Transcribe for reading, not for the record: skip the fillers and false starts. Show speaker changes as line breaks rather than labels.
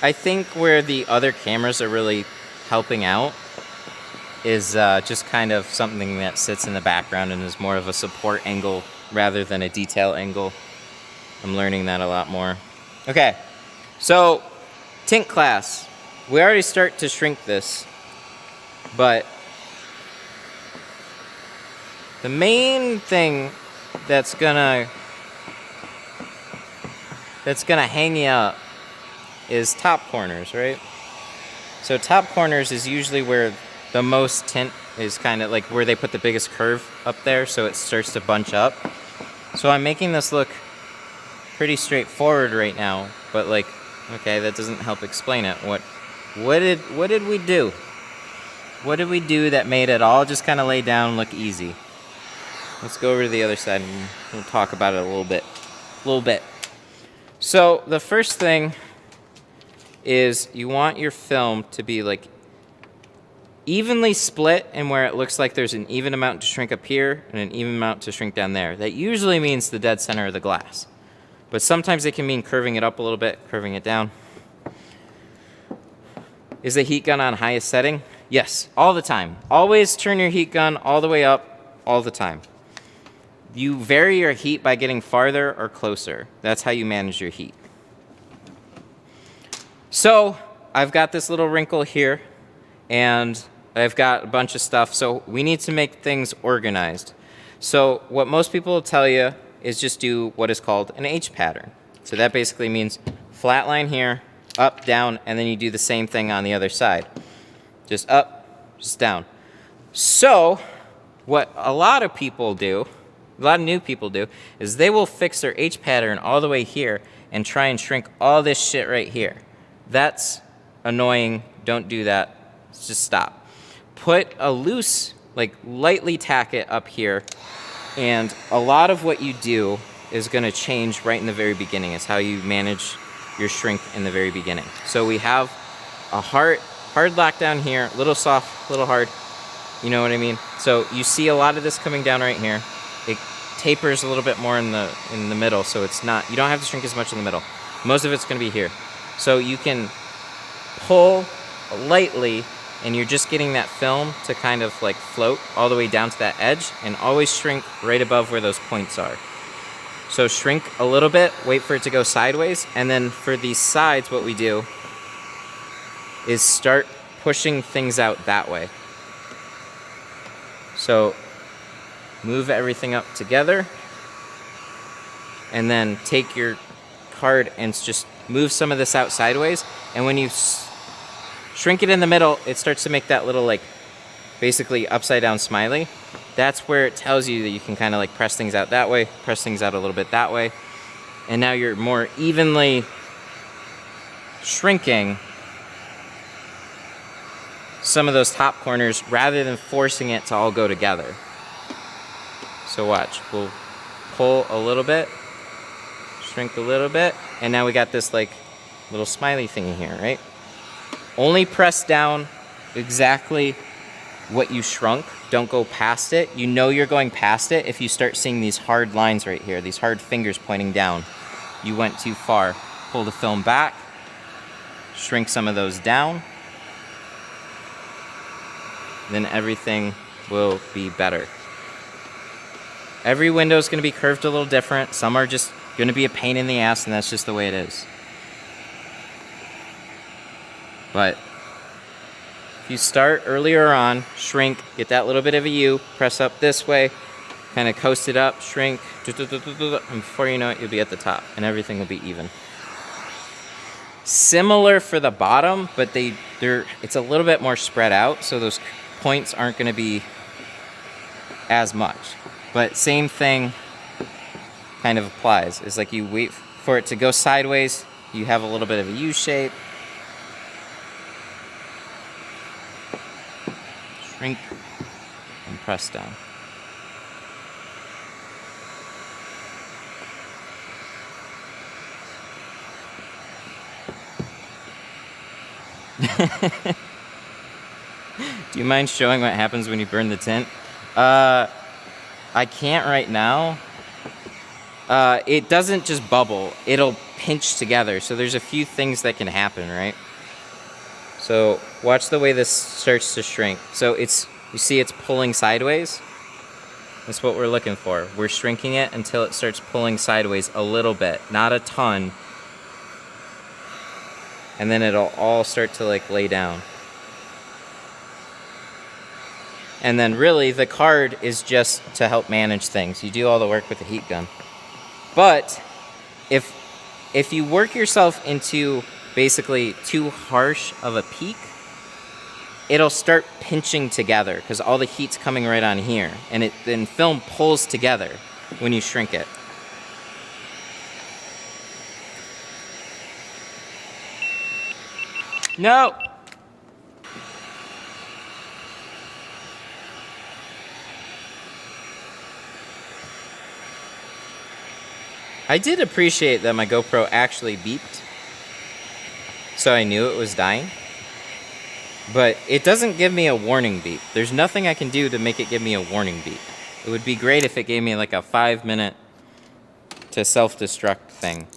I think where the other cameras are really helping out is just kind of something that sits in the background and is more of a support angle rather than a detail angle. I'm learning that a lot more. Okay, so tint class. We already start to shrink this, but the main thing that's gonna hang you up is top corners, right? So top corners is usually where the most tint is, kind of like where they put the biggest curve up there, so it starts to bunch up. So I'm making this look pretty straightforward right now, but like, okay, that doesn't help explain it. What did we do? What did we do that made it all just kind of lay down and look easy? Let's go over to the other side and we'll talk about it a little bit. So the first thing is you want your film to be like evenly split, and where it looks like there's an even amount to shrink up here and an even amount to shrink down there. That usually means the dead center of the glass. But sometimes it can mean curving it up a little bit, curving it down. Is the heat gun on highest setting? Yes, all the time. Always turn your heat gun all the way up, all the time. You vary your heat by getting farther or closer. That's how you manage your heat. So I've got this little wrinkle here, and I've got a bunch of stuff. So we need to make things organized. So what most people will tell you is just do what is called an H pattern. So that basically means flat line here, up, down, and then you do the same thing on the other side. Just up, just down. So what a lot of people do, a lot of new people do, is they will fix their H pattern all the way here and try and shrink all this shit right here. That's annoying. Don't do that. Just stop. Put a loose, like lightly tack it up here, and a lot of what you do is going to change right in the very beginning. Is how you manage your shrink in the very beginning. So we have a hard lockdown here, a little soft, a little hard. You know what I mean? So you see a lot of this coming down right here. It tapers a little bit more in the middle, so it's not, you don't have to shrink as much in the middle. Most of it's going to be here. So you can pull lightly, and you're just getting that film to kind of like float all the way down to that edge, and always shrink right above where those points are. So shrink a little bit, wait for it to go sideways, and then for these sides what we do is start pushing things out that way. So move everything up together, and then take your card and just move some of this out sideways, and when you shrink it in the middle, it starts to make that little like basically upside down smiley. That's where it tells you that you can kind of like press things out that way, press things out a little bit that way, and now you're more evenly shrinking some of those top corners rather than forcing it to all go together. So watch, we'll pull a little bit, shrink a little bit, and now we got this like little smiley thingy here, right? Only press down exactly what you shrunk. Don't go past it. You know you're going past it if you start seeing these hard lines right here, these hard fingers pointing down. You went too far. Pull the film back, shrink some of those down, then everything will be better. Every window is going to be curved a little different. Some are just going to be a pain in the ass, and that's just the way it is. But if you start earlier on, shrink, get that little bit of a U, press up this way, kind of coast it up, shrink, and before you know it, you'll be at the top, and everything will be even. Similar for the bottom, but it's a little bit more spread out, so those points aren't going to be as much. But same thing kind of applies. It's like you wait for it to go sideways, you have a little bit of a U shape, shrink, and press down. Do you mind showing what happens when you burn the tint? I can't right now, it doesn't just bubble, it'll pinch together. So there's a few things that can happen, right? So watch the way this starts to shrink. So you see it's pulling sideways? That's what we're looking for. We're shrinking it until it starts pulling sideways a little bit, not a ton. And then it'll all start to like lay down. And then really the card is just to help manage things. You do all the work with the heat gun. But if you work yourself into basically too harsh of a peak, it'll start pinching together because all the heat's coming right on here, and then film pulls together when you shrink it. No! I did appreciate that my GoPro actually beeped, so I knew it was dying. But it doesn't give me a warning beep. There's nothing I can do to make it give me a warning beep. It would be great if it gave me like a 5-minute to self-destruct thing.